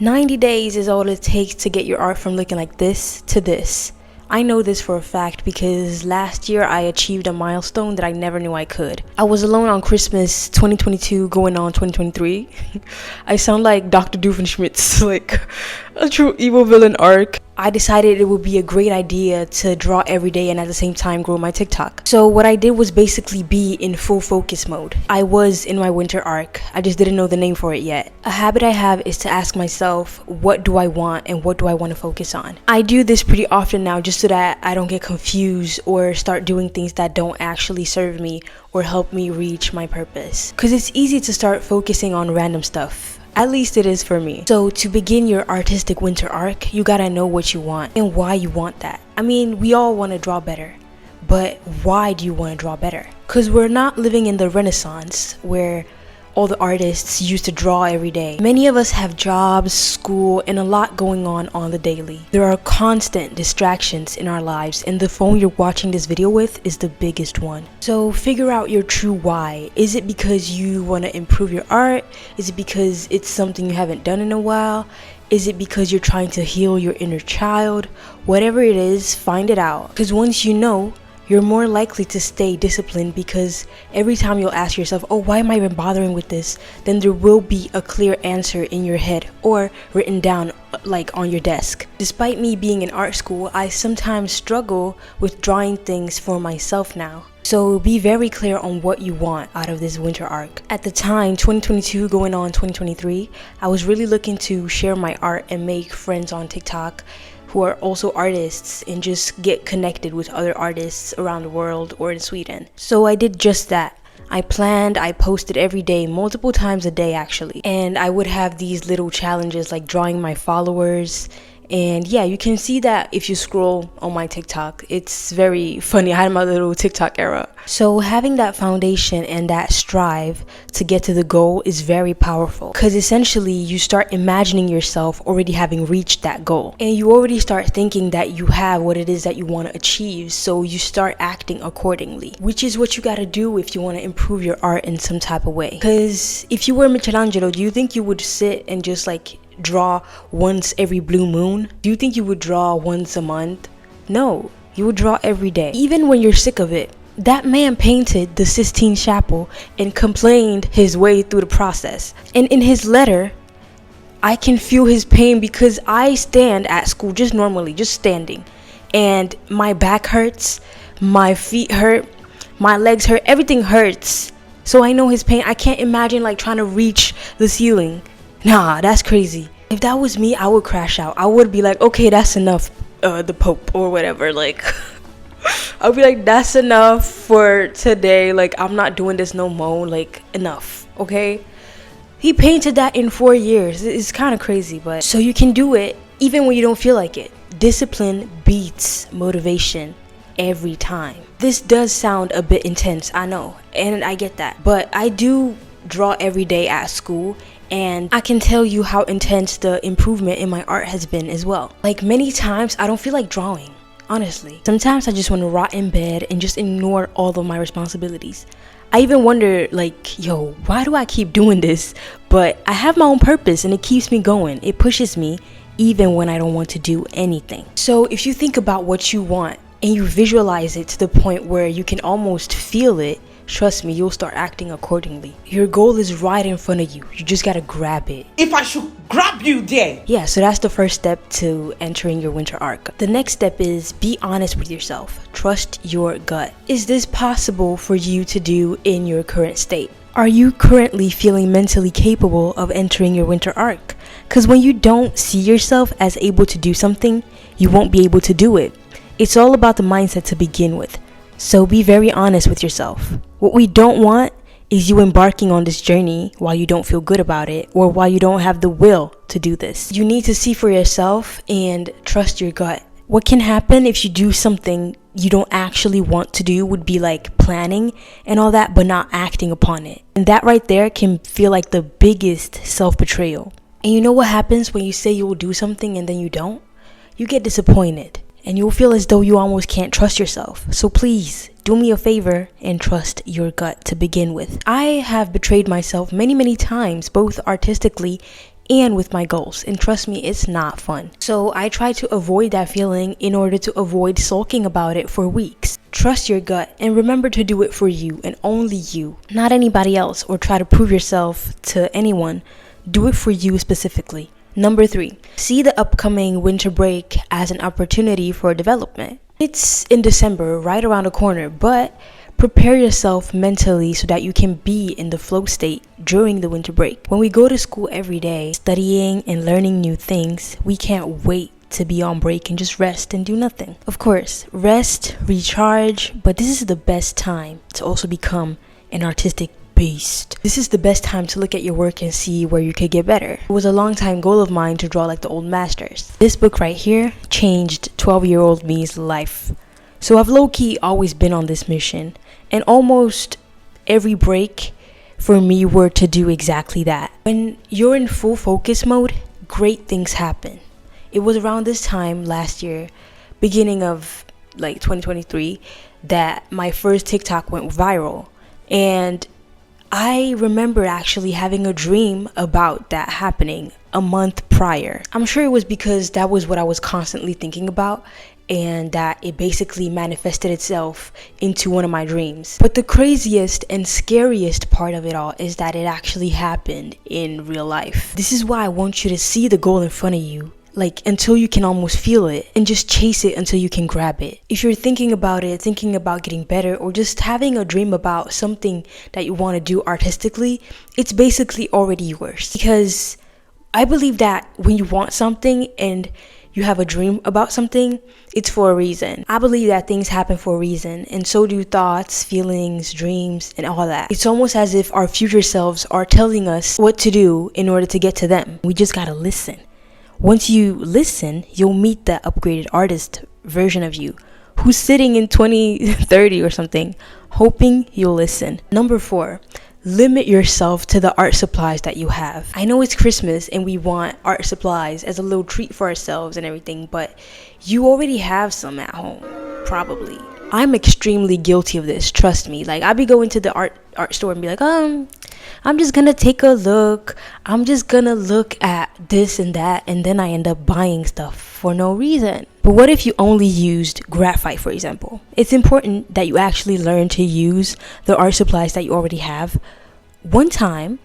90 days is all it takes to get your art from looking like this to this. I know this for a fact because last year I achieved a milestone that I never knew I could. I was alone on Christmas 2022 going on 2023. I sound like Dr. Doofenshmirtz, like a true evil villain arc. I decided it would be a great idea to draw every day and at the same time grow my TikTok. So what I did was basically be in full focus mode. I was in my winter arc. I just didn't know the name for it yet. A habit I have is to ask myself, what do I want and what do I want to focus on? I do this pretty often now just so that I don't get confused or start doing things that don't actually serve me or help me reach my purpose. Because it's easy to start focusing on random stuff. At least it is for me. So to begin your artistic winter arc, you gotta know what you want and why you want that. I mean, we all want to draw better, but why do you want to draw better? Because we're not living in the Renaissance where all the artists used to draw every day. Many of us have jobs, school, and a lot going on the daily. There are constant distractions in our lives, and the phone you're watching this video with is the biggest one. So figure out your true why. Is it because you want to improve your art? Is it because it's something you haven't done in a while? Is it because you're trying to heal your inner child? Whatever it is, find it out. Because once you know, you're more likely to stay disciplined, because every time you'll ask yourself, oh, why am I even bothering with this? Then there will be a clear answer in your head or written down like on your desk. Despite me being in art school, I sometimes struggle with drawing things for myself now. So be very clear on what you want out of this winter arc. At the time, 2022 going on 2023, I was really looking to share my art and make friends on TikTok who are also artists and just get connected with other artists around the world or in Sweden. So I did just that. I posted every day, multiple times a day actually. And I would have these little challenges like drawing my followers. And yeah, you can see that if you scroll on my TikTok. It's very funny. I had my little TikTok era. So having that foundation and that strive to get to the goal is very powerful, because essentially you start imagining yourself already having reached that goal, and you already start thinking that you have what it is that you want to achieve. So you start acting accordingly, which is what you got to do if you want to improve your art in some type of way. Because if you were Michelangelo, do you think you would sit and just like draw once every blue moon? Do you think you would draw once a month? No, you would draw every day, even when you're sick of it. That man painted the Sistine Chapel and complained his way through the process. And in his letter, I can feel his pain, because I stand at school just normally, just standing, and my back hurts, my feet hurt, my legs hurt, everything hurts. So I know his pain. I can't imagine like trying to reach the ceiling. Nah, that's crazy. If that was me, I would crash out. I would be like, okay, that's enough, the Pope or whatever. Like, I'll be like, that's enough for today. Like, I'm not doing this no more. Like, enough, okay? He painted that in 4 years. It's kind of crazy, but so you can do it even when you don't feel like it. Discipline beats motivation every time. This does sound a bit intense, I know, and I get that. But I do draw every day at school, and I can tell you how intense the improvement in my art has been as well. Like, many times I don't feel like drawing, honestly. Sometimes I just want to rot in bed and just ignore all of my responsibilities. I even wonder, like, yo, why do I keep doing this? But I have my own purpose and it keeps me going. It pushes me even when I don't want to do anything. So if you think about what you want and you visualize it to the point where you can almost feel it, trust me, you'll start acting accordingly. Your goal is right in front of you. You just gotta grab it. If I should grab you there. Yeah, so that's the first step to entering your winter arc. The next step is be honest with yourself. Trust your gut. Is this possible for you to do in your current state? Are you currently feeling mentally capable of entering your winter arc? Because when you don't see yourself as able to do something, you won't be able to do it. It's all about the mindset to begin with. So be very honest with yourself. What we don't want is you embarking on this journey while you don't feel good about it, or while you don't have the will to do this. You need to see for yourself and trust your gut. What can happen if you do something you don't actually want to do would be like planning and all that, but not acting upon it. And that right there can feel like the biggest self-betrayal. And you know what happens when you say you will do something and then you don't? You get disappointed. And you'll feel as though you almost can't trust yourself. So please, do me a favor and trust your gut to begin with. I have betrayed myself many times, both artistically and with my goals. And trust me, it's not fun. So I try to avoid that feeling in order to avoid sulking about it for weeks. Trust your gut and remember to do it for you and only you, not anybody else, or try to prove yourself to anyone. Do it for you specifically. Number 3, see the upcoming winter break as an opportunity for development. It's in December, right around the corner, but prepare yourself mentally so that you can be in the flow state during the winter break. When we go to school every day, studying and learning new things, we can't wait to be on break and just rest and do nothing. Of course, rest, recharge, but this is the best time to also become an artistic beast. This is the best time to look at your work and see where you could get better. It was a long time goal of mine to draw like the old masters. This book right here changed 12-year-old me's life. So I've low-key always been on this mission, and almost every break for me were to do exactly that. When you're in full focus mode, great things happen. It was around this time last year, beginning of like 2023, that my first TikTok went viral. And I remember actually having a dream about that happening a month prior. I'm sure it was because that was what I was constantly thinking about, and that it basically manifested itself into one of my dreams. But the craziest and scariest part of it all is that it actually happened in real life. This is why I want you to see the goal in front of you, like until you can almost feel it, and just chase it until you can grab it. If you're thinking about it, thinking about getting better, or just having a dream about something that you want to do artistically, it's basically already yours. Because I believe that when you want something and you have a dream about something, it's for a reason. I believe that things happen for a reason, and so do thoughts, feelings, dreams, and all that. It's almost as if our future selves are telling us what to do in order to get to them. We just gotta listen. Once you listen, you'll meet the upgraded artist version of you who's sitting in 2030 or something, hoping you'll listen. Number 4, limit yourself to the art supplies that you have. I know it's Christmas and we want art supplies as a little treat for ourselves and everything, but you already have some at home, probably. I'm extremely guilty of this, trust me. Like, I'd be going to the art store and be like, I'm just gonna take a look. I'm just gonna look at this and that, and then I end up buying stuff for no reason. But what if you only used graphite, for example? It's important that you actually learn to use the art supplies that you already have. One time,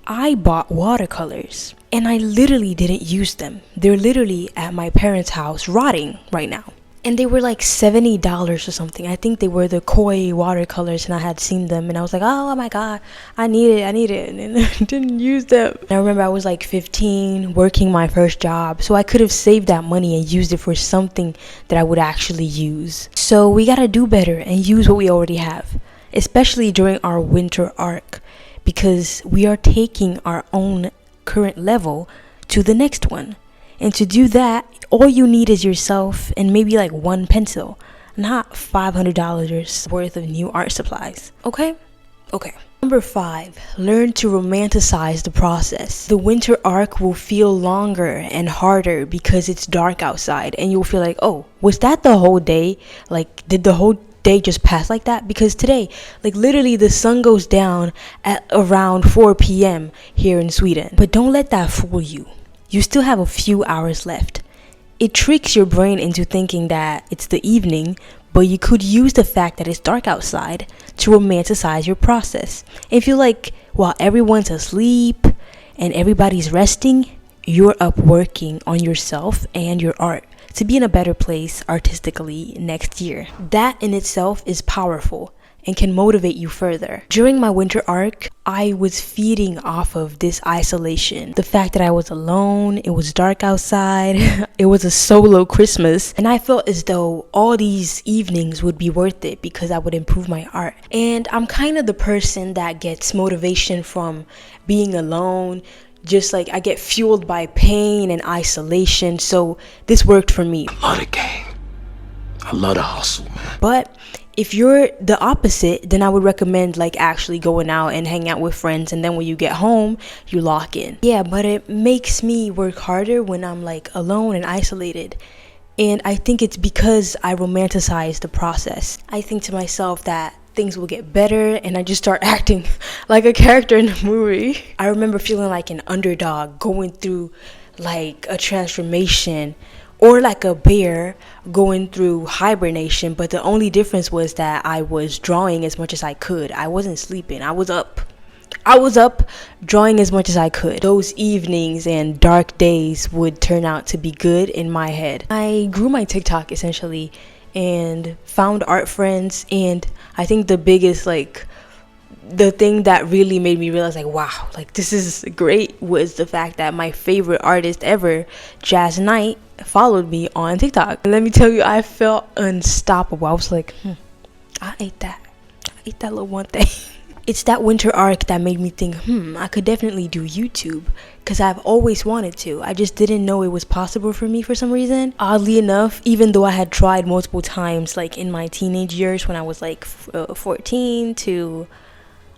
I bought watercolors, and I literally didn't use them. They're literally at my parents' house rotting right now. And they were like $70 or something. I think they were the koi watercolors, and I had seen them and I was like, oh my god, I need it, and I didn't use them. And I remember I was like 15, working my first job, so I could have saved that money and used it for something that I would actually use. So we gotta do better and use what we already have, especially during our winter arc, because we are taking our own current level to the next one. And to do that, all you need is yourself and maybe like one pencil, not $500 worth of new art supplies. Okay. Number 5, learn to romanticize the process. The winter arc will feel longer and harder because it's dark outside, and you'll feel like, oh, was that the whole day? Like, did the whole day just pass like that? Because today, like literally the sun goes down at around 4 p.m. here in Sweden. But don't let that fool you. You still have a few hours left. It tricks your brain into thinking that it's the evening, but you could use the fact that it's dark outside to romanticize your process. And feel like while everyone's asleep and everybody's resting, you're up working on yourself and your art to be in a better place artistically next year. That in itself is powerful and can motivate you further. During my winter arc, I was feeding off of this isolation. The fact that I was alone, it was dark outside, it was a solo Christmas, and I felt as though all these evenings would be worth it because I would improve my art. And I'm kind of the person that gets motivation from being alone. Just like I get fueled by pain and isolation, so this worked for me. I love the game. I love the hustle, man. But if you're the opposite, then I would recommend like actually going out and hang out with friends, and then when you get home, you lock in. Yeah, but it makes me work harder when I'm like alone and isolated. And I think it's because I romanticize the process. I think to myself that things will get better, and I just start acting like a character in a movie. I remember feeling like an underdog going through like a transformation, or like a bear going through hibernation, but the only difference was that I was drawing as much as I could. I wasn't sleeping. I was up drawing as much as I could. Those evenings and dark days would turn out to be good in my head. I grew my TikTok essentially and found art friends, and I think the biggest the thing that really made me realize wow, this is great was the fact that my favorite artist ever, Jazz Knight, followed me on TikTok. And let me tell you, I felt unstoppable. I was like, I ate that little one thing. It's that winter arc that made me think, I could definitely do YouTube, because I've always wanted to. I just didn't know it was possible for me for some reason. Oddly enough, even though I had tried multiple times, in my teenage years when I was 14 to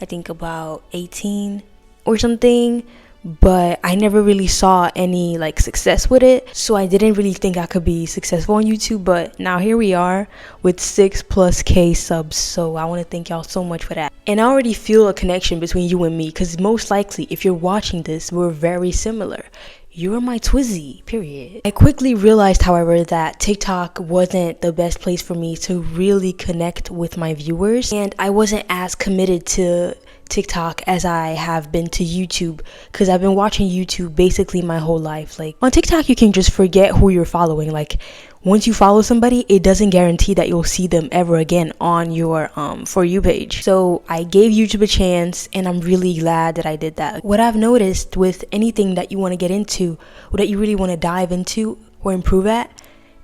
I think about 18 or something, but I never really saw any success with it, so I didn't really think I could be successful on YouTube. But now here we are with 6+K subs, so I want to thank y'all so much for that. And I already feel a connection between you and me, because most likely if you're watching this, we're very similar. You're my Twizzy, period. I quickly realized, however, that TikTok wasn't the best place for me to really connect with my viewers, and I wasn't as committed to TikTok as I have been to YouTube, because I've been watching YouTube basically my whole life. On TikTok, you can just forget who you're following. Once you follow somebody, it doesn't guarantee that you'll see them ever again on your For You page. So I gave YouTube a chance, and I'm really glad that I did that. What I've noticed with anything that you want to get into, or that you really want to dive into or improve at,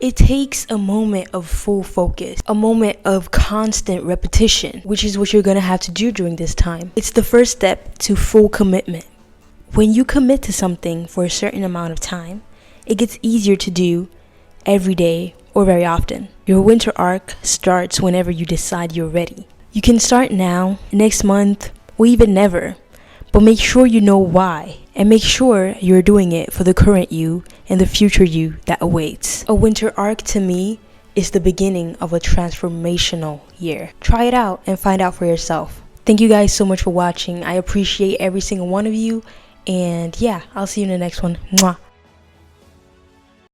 it takes a moment of full focus, a moment of constant repetition, which is what you're going to have to do during this time. It's the first step to full commitment. When you commit to something for a certain amount of time, it gets easier to do every day or very often. Your winter arc starts whenever you decide you're ready. You can start now, next month, or even never, but make sure you know why, and make sure you're doing it for the current you and the future you that awaits. A winter arc to me is the beginning of a transformational year. Try it out and find out for yourself. Thank you guys so much for watching. I appreciate every single one of you, and yeah, I'll see you in the next one. Mwah.